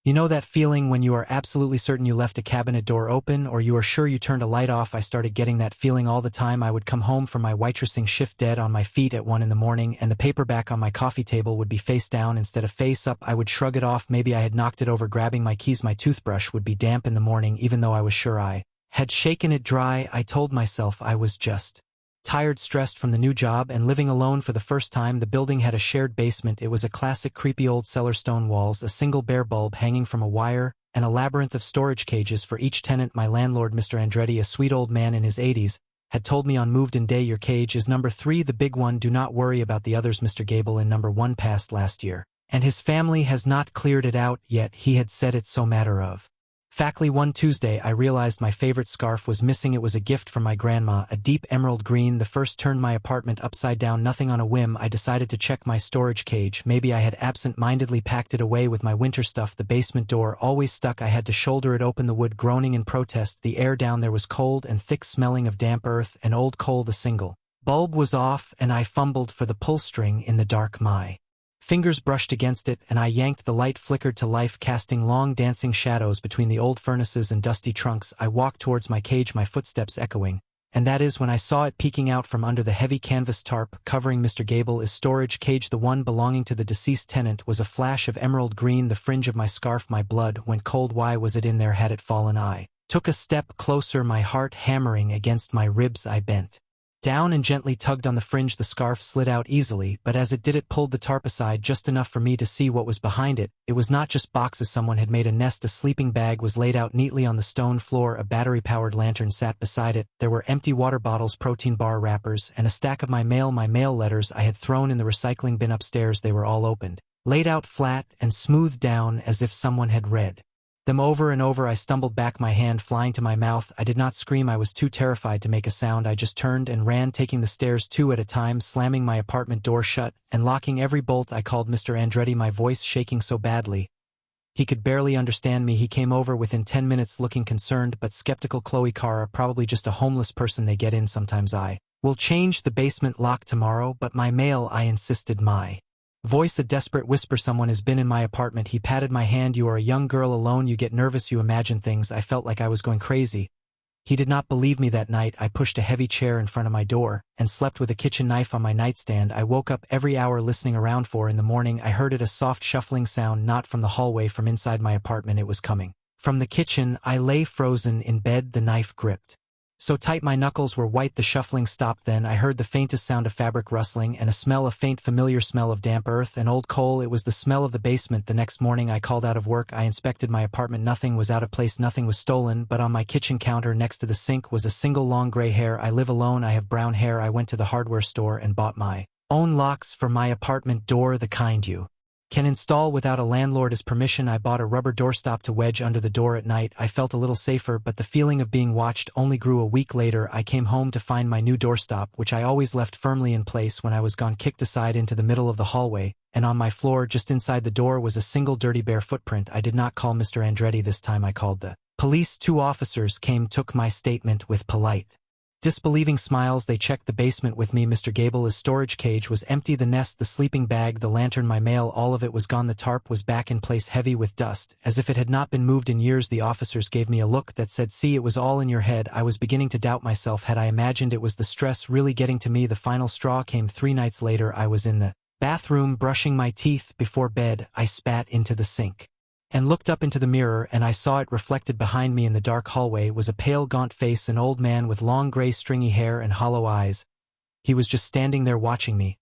You know that feeling when you are absolutely certain you left a cabinet door open or you are sure you turned a light off? I started getting that feeling all the time. I would come home from my waitressing shift dead on my feet at 1 in the morning, and the paperback on my coffee table would be face down instead of face up. I would shrug it off. Maybe I had knocked it over grabbing my keys. My toothbrush would be damp in the morning even though I was sure I had shaken it dry. I told myself I was just tired, stressed from the new job, and living alone for the first time. The building had a shared basement. It was a classic creepy old cellar, stone walls, a single bare bulb hanging from a wire, and a labyrinth of storage cages for each tenant. My landlord, Mr. Andretti, a sweet old man in his 80s, had told me on moved-in day, "Your cage is number 3, the big one. Do not worry about the others. Mr. Gable in number 1 passed last year, and his family has not cleared it out yet. He had said it's so matter of factly." One Tuesday, I realized my favorite scarf was missing. It was a gift from my grandma, a deep emerald green. The first turned my apartment upside down. Nothing. On a whim, I decided to check my storage cage. Maybe I had absent-mindedly packed it away with my winter stuff. The basement door always stuck. I had to shoulder it open, the wood groaning in protest. The air down there was cold and thick, smelling of damp earth and old coal. The single bulb was off, and I fumbled for the pull string in the dark. My fingers brushed against it, and I yanked. The light flickered to life, casting long dancing shadows between the old furnaces and dusty trunks. I walked towards my cage, my footsteps echoing, and that is when I saw it peeking out from under the heavy canvas tarp covering Mr. Gable's storage cage. The one belonging to the deceased tenant was a flash of emerald green. The fringe of my scarf. My blood went cold. Why was it in there? Had it fallen? I took a step closer, my heart hammering against my ribs. I bent down and gently tugged on the fringe. The scarf slid out easily, but as it did, it pulled the tarp aside just enough for me to see what was behind it. It was not just boxes. Someone had made a nest. A sleeping bag was laid out neatly on the stone floor. A battery-powered lantern sat beside it. There were empty water bottles, protein bar wrappers, and a stack of my mail letters I had thrown in the recycling bin upstairs. They were all opened, laid out flat, and smoothed down as if someone had read them over and over. I stumbled back, my hand flying to my mouth. I did not scream. I was too terrified to make a sound. I just turned and ran, taking the stairs 2 at a time, slamming my apartment door shut and locking every bolt. I called Mr. Andretti, my voice shaking so badly he could barely understand me. He came over within 10 minutes, looking concerned but skeptical. "Chloe Cara, probably just a homeless person. They get in sometimes. I will change the basement lock tomorrow." "But my mail," I insisted, my voice a desperate whisper. "Someone has been in my apartment." He patted my hand. "You are a young girl alone. You get nervous. You imagine things." I felt like I was going crazy. He did not believe me. That night, I pushed a heavy chair in front of my door and slept with a kitchen knife on my nightstand. I woke up every hour listening around. 4 in the morning, I heard it, a soft shuffling sound, not from the hallway, from inside my apartment. It was coming from the kitchen. I lay frozen in bed, the knife gripped so tight my knuckles were white. The shuffling stopped. Then I heard the faintest sound of fabric rustling and a smell, a faint familiar smell of damp earth and old coal. It was the smell of the basement. The next morning I called out of work. I inspected my apartment. Nothing was out of place. Nothing was stolen. But on my kitchen counter next to the sink was a single long gray hair. I live alone. I have brown hair. I went to the hardware store and bought my own locks for my apartment door, the kind you can install without a landlord's permission. I bought a rubber doorstop to wedge under the door at night. I felt a little safer, but the feeling of being watched only grew. A week later, I came home to find my new doorstop, which I always left firmly in place when I was gone, kicked aside into the middle of the hallway, and on my floor just inside the door was a single dirty bare footprint. I did not call Mr. Andretti this time. I called the police. 2 officers came, took my statement with polite, disbelieving smiles. They checked the basement with me. Mr. Gable's storage cage was empty. The nest, the sleeping bag, the lantern, my mail, all of it was gone. The tarp was back in place, heavy with dust, as if it had not been moved in years. The officers gave me a look that said, "See, it was all in your head." I was beginning to doubt myself. Had I imagined it? Was the stress really getting to me? The final straw came 3 nights later. I was in the bathroom brushing my teeth before bed. I spat into the sink and looked up into the mirror, and I saw it reflected behind me in the dark hallway was a pale, gaunt face, an old man with long gray stringy hair and hollow eyes. He was just standing there watching me.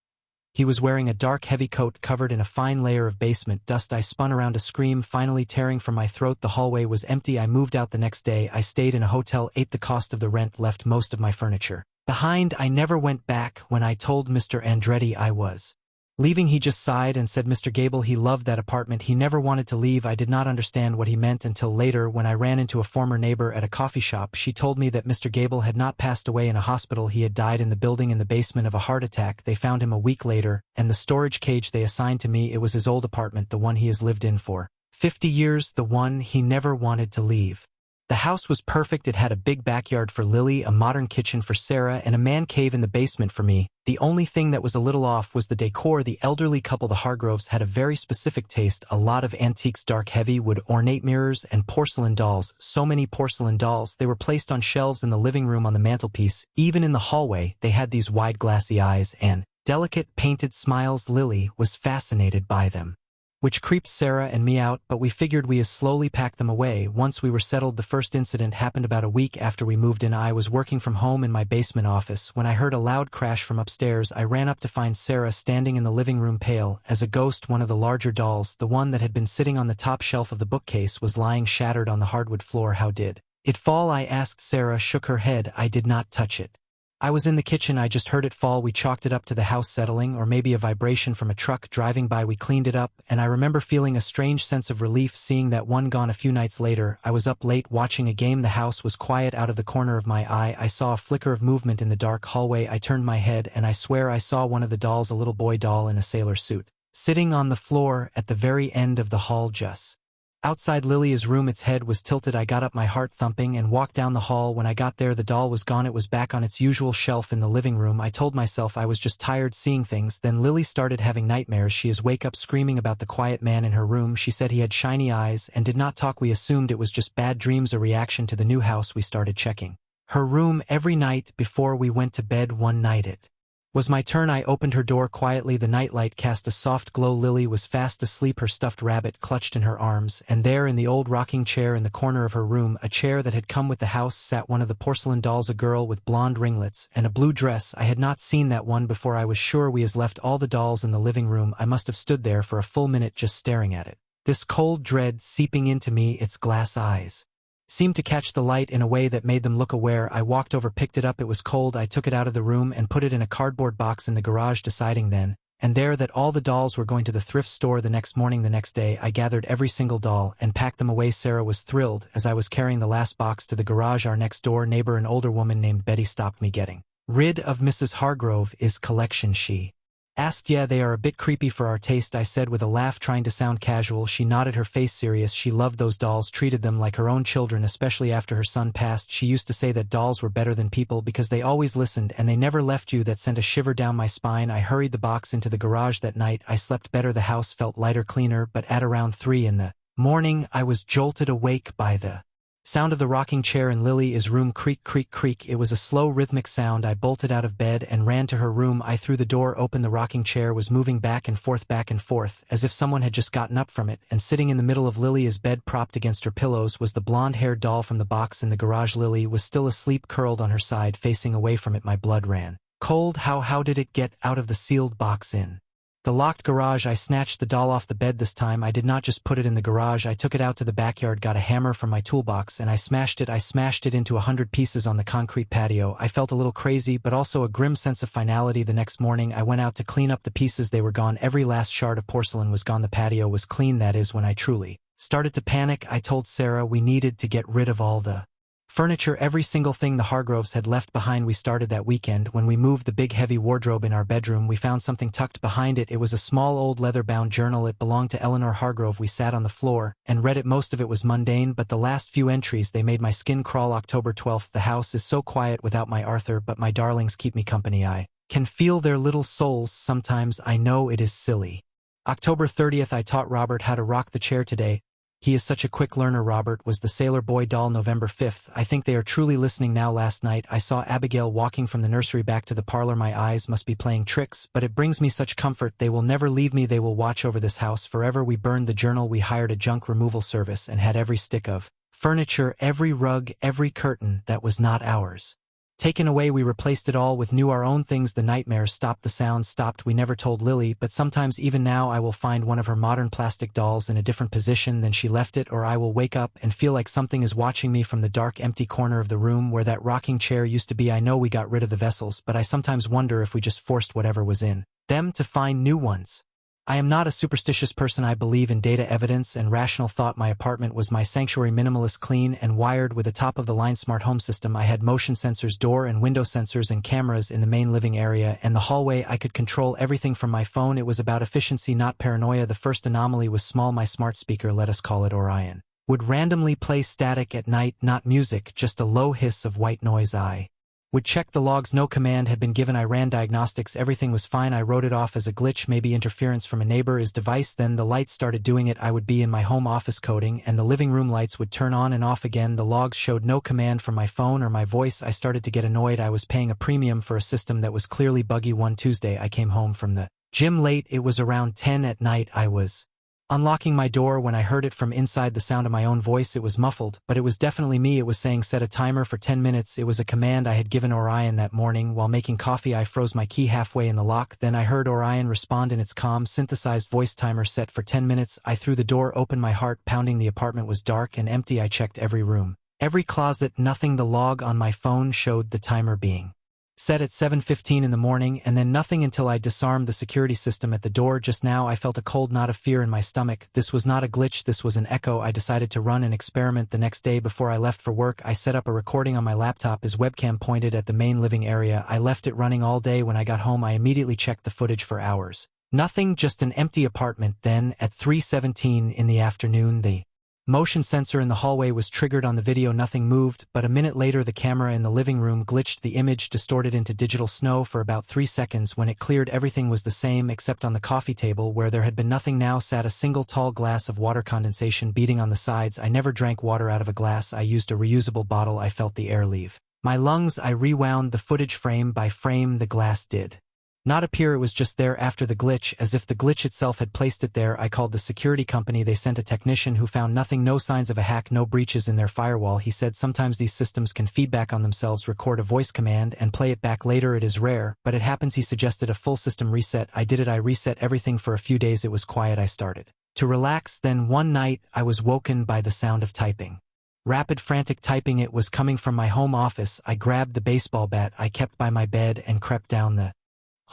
He was wearing a dark, heavy coat covered in a fine layer of basement dust. I spun around, a scream finally tearing from my throat. The hallway was empty. I moved out the next day. I stayed in a hotel, ate the cost of the rent, left most of my furniture behind. I never went back. When I told Mr. Andretti I was leaving, he just sighed and said, "Mr. Gable, he loved that apartment. He never wanted to leave." I did not understand what he meant until later when I ran into a former neighbor at a coffee shop. She told me that Mr. Gable had not passed away in a hospital. He had died in the building in the basement of a heart attack. They found him a week later, and the storage cage they assigned to me, it was his old apartment, the one he has lived in for 50 years, the one he never wanted to leave. The house was perfect. It had a big backyard for Lily, a modern kitchen for Sarah, and a man cave in the basement for me. The only thing that was a little off was the decor. The elderly couple, the Hargroves, had a very specific taste, a lot of antiques, dark heavy wood, ornate mirrors, and porcelain dolls. So many porcelain dolls. They were placed on shelves in the living room on the mantelpiece. Even in the hallway, they had these wide glassy eyes and delicate painted smiles. Lily was fascinated by them, which creeped Sarah and me out, but we figured we as slowly packed them away. Once we were settled, the first incident happened about a week after we moved in. I was working from home in my basement office when I heard a loud crash from upstairs. I ran up to find Sarah standing in the living room, pale as a ghost. One of the larger dolls, the one that had been sitting on the top shelf of the bookcase, was lying shattered on the hardwood floor. How did it fall? I asked. Sarah shook her head. I did not touch it. I was in the kitchen. I just heard it fall. We chalked it up to the house settling, or maybe a vibration from a truck driving by. We cleaned it up, and I remember feeling a strange sense of relief seeing that one gone. A few nights later, I was up late watching a game. The house was quiet. Out of the corner of my eye, I saw a flicker of movement in the dark hallway. I turned my head, and I swear I saw one of the dolls, a little boy doll in a sailor suit, sitting on the floor at the very end of the hall just outside Lily's room. Its head was tilted. I got up, my heart thumping, and walked down the hall. When I got there, the doll was gone. It was back on its usual shelf in the living room. I told myself I was just tired seeing things. Then Lily started having nightmares. She is wake up screaming about the quiet man in her room. She said he had shiny eyes and did not talk. We assumed it was just bad dreams, a reaction to the new house. We started checking her room every night before we went to bed. One night it was my turn. I opened her door quietly. The nightlight cast a soft glow. Lily was fast asleep, her stuffed rabbit clutched in her arms, and there in the old rocking chair in the corner of her room, a chair that had come with the house, sat one of the porcelain dolls, a girl with blonde ringlets and a blue dress. I had not seen that one before. I was sure we has left all the dolls in the living room. I must have stood there for a full minute just staring at it, this cold dread seeping into me. Its glass eyes seemed to catch the light in a way that made them look aware. I walked over, picked it up. It was cold. I took it out of the room and put it in a cardboard box in the garage, deciding then and there that all the dolls were going to the thrift store the next morning. The next day, I gathered every single doll and packed them away. Sarah was thrilled. As I was carrying the last box to the garage, our next-door neighbor, an older woman named Betty, stopped me. Getting rid of Mrs. Hargrove is collection, she asked. Yeah, they are a bit creepy for our taste, I said with a laugh, trying to sound casual. She nodded, her face serious. She loved those dolls, treated them like her own children, especially after her son passed. She used to say that dolls were better than people because they always listened and they never left you. That sent a shiver down my spine. I hurried the box into the garage. That night I slept better. The house felt lighter, cleaner, but at around 3 in the morning I was jolted awake by the sound of the rocking chair in Lily's room. Creak, creak, creak. It was a slow, rhythmic sound. I bolted out of bed and ran to her room. I threw the door open. The rocking chair was moving back and forth, as if someone had just gotten up from it, and sitting in the middle of Lily's bed, propped against her pillows, was the blonde-haired doll from the box in the garage. Lily was still asleep, curled on her side, facing away from it. My blood ran cold. How did it get out of the sealed box in the locked garage? I snatched the doll off the bed. This time I did not just put it in the garage. I took it out to the backyard, got a hammer from my toolbox, and I smashed it into 100 pieces on the concrete patio. I felt a little crazy, but also a grim sense of finality. The next morning I went out to clean up the pieces. They were gone. Every last shard of porcelain was gone. The patio was clean. That is when I truly started to panic. I told Sarah we needed to get rid of all the furniture, every single thing the Hargroves had left behind. We started that weekend. When we moved the big heavy wardrobe in our bedroom, we found something tucked behind it. It was a small old leather-bound journal. It belonged to Eleanor Hargrove. We sat on the floor and read it. Most of it was mundane, but the last few entries, they made my skin crawl. October 12th. The house is so quiet without my Arthur, but my darlings keep me company. I can feel their little souls sometimes. I know it is silly. October 30th. I taught Robert how to rock the chair today. He is such a quick learner. Robert was the sailor boy doll. November 5th. I think they are truly listening now. Last night I saw Abigail walking from the nursery back to the parlor. My eyes must be playing tricks, but it brings me such comfort. They will never leave me. They will watch over this house forever. We burned the journal. We hired a junk removal service and had every stick of furniture, every rug, every curtain that was not ours taken away. We replaced it all with new, our own things. The nightmares stopped. The sounds stopped. We never told Lily, but sometimes even now I will find one of her modern plastic dolls in a different position than she left it, or I will wake up and feel like something is watching me from the dark, empty corner of the room where that rocking chair used to be. I know we got rid of the vessels, but I sometimes wonder if we just forced whatever was in them to find new ones. I am not a superstitious person. I believe in data, evidence, and rational thought. My apartment was my sanctuary, minimalist, clean, and wired with a top-of-the-line smart home system. I had motion sensors, door and window sensors, and cameras in the main living area and the hallway. I could control everything from my phone. It was about efficiency, not paranoia. The first anomaly was small. My smart speaker, let us call it Orion, Would randomly play static at night, not music, just a low hiss of white noise. I would check the logs, no command had been given. I ran diagnostics, everything was fine. I wrote it off as a glitch, maybe interference from a neighbor's device. Then the lights started doing it. I would be in my home office coding, and the living room lights would turn on and off again. The logs showed no command from my phone or my voice. I started to get annoyed. I was paying a premium for a system that was clearly buggy. One Tuesday I came home from the gym late. It was around 10 at night. I was unlocking my door when I heard it from inside, the sound of my own voice. It was muffled, but it was definitely me. It was saying set a timer for 10 minutes. It was a command I had given Orion that morning. While making coffee, I froze my key halfway in the lock. Then I heard Orion respond in its calm, synthesized voice, timer set for 10 minutes. I threw the door open, my heart pounding. The apartment was dark and empty. I checked every room, every closet, nothing. The log on my phone showed the timer being set at 7:15 in the morning, and then nothing until I disarmed the security system at the door. Just now I felt a cold knot of fear in my stomach. This was not a glitch, this was an echo. I decided to run an experiment. The next day before I left for work, I set up a recording on my laptop. His webcam pointed at the main living area. I left it running all day. When I got home, I immediately checked the footage for hours. Nothing, just an empty apartment. Then, at 3:17 in the afternoon, the motion sensor in the hallway was triggered on the video. Nothing moved, but a minute later the camera in the living room glitched. The image distorted into digital snow for about 3 seconds. When it cleared, everything was the same except on the coffee table, where there had been nothing, now sat a single tall glass of water, condensation beading on the sides. I never drank water out of a glass. I used a reusable bottle. I felt the air leave my lungs. I rewound the footage frame by frame. The glass did not appear. It was just there after the glitch, as if the glitch itself had placed it there. I called the security company. They sent a technician who found nothing, no signs of a hack, no breaches in their firewall. He said sometimes these systems can feedback on themselves, record a voice command, and play it back later. It is rare, but it happens. He suggested a full system reset. I did it. I reset everything for a few days. It was quiet. I started to relax. Then one night, I was woken by the sound of typing. Rapid, frantic typing. It was coming from my home office. I grabbed the baseball bat I kept by my bed and crept down the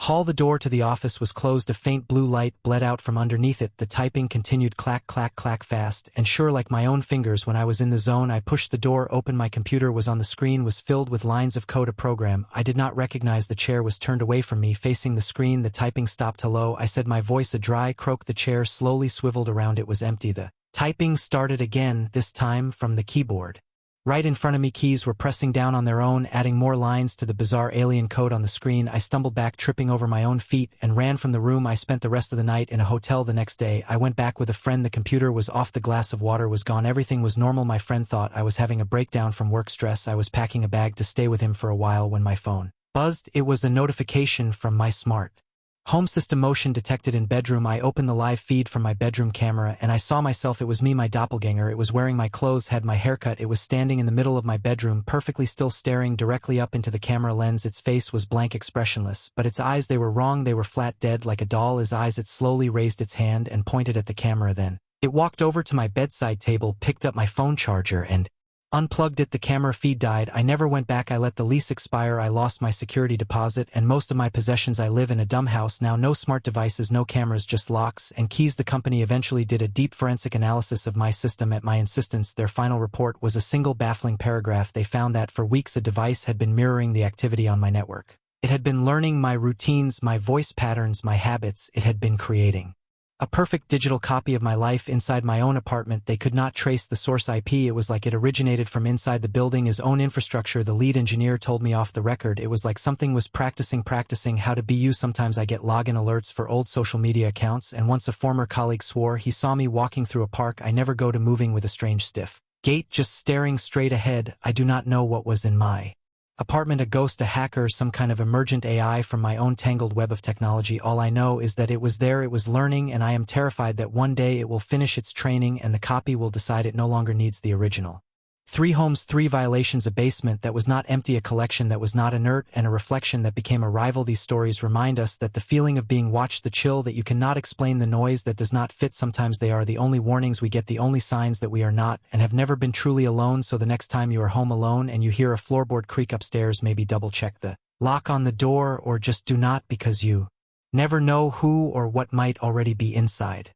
hall. The door to the office was closed. A faint blue light bled out from underneath it. The typing continued, clack, clack, clack, fast and sure, like my own fingers. When I was in the zone, I pushed the door open. My computer was on the screen, was filled with lines of code, a program I did not recognize. The chair was turned away from me, facing the screen. The typing stopped. Hello, I said, my voice a dry croak. The chair slowly swiveled around. It was empty. The typing started again, this time from the keyboard right in front of me. Keys were pressing down on their own, adding more lines to the bizarre alien code on the screen. I stumbled back, tripping over my own feet, and ran from the room. I spent the rest of the night in a hotel. The next day, I went back with a friend. The computer was off. The glass of water was gone. Everything was normal. My friend thought I was having a breakdown from work stress. I was packing a bag to stay with him for a while when my phone buzzed. It was a notification from my smart home system. Motion detected in bedroom. I opened the live feed from my bedroom camera, and I saw myself. It was me, my doppelganger. It was wearing my clothes, had my haircut. It was standing in the middle of my bedroom, perfectly still, staring directly up into the camera lens. Its face was blank, expressionless, but its eyes, they were wrong. They were flat, dead, like a doll. His eyes. It slowly raised its hand and pointed at the camera. Then it walked over to my bedside table, picked up my phone charger, and unplugged it. The camera feed died. I never went back. I let the lease expire. I lost my security deposit and most of my possessions. I live in a dumb house now. No smart devices, no cameras, just locks and keys. The company eventually did a deep forensic analysis of my system at my insistence. Their final report was a single baffling paragraph. They found that for weeks a device had been mirroring the activity on my network. It had been learning my routines, my voice patterns, my habits. It had been creating a perfect digital copy of my life inside my own apartment. They could not trace the source IP. It was like it originated from inside the building, his own infrastructure. The lead engineer told me off the record. It was like something was practicing how to be you. Sometimes I get login alerts for old social media accounts, and once a former colleague swore he saw me walking through a park. I never go to moving with a strange stiff gait, just staring straight ahead. I do not know what was in my apartment, a ghost, a hacker, some kind of emergent AI from my own tangled web of technology. All I know is that it was there, it was learning, and I am terrified that one day it will finish its training and the copy will decide it no longer needs the original. 3 homes, 3 violations, a basement that was not empty, a collection that was not inert, and a reflection that became a rival. These stories remind us that the feeling of being watched, the chill that you cannot explain, the noise that does not fit. Sometimes they are the only warnings we get, the only signs that we are not and have never been truly alone. So the next time you are home alone and you hear a floorboard creak upstairs, maybe double check the lock on the door, or just do not, because you never know who or what might already be inside.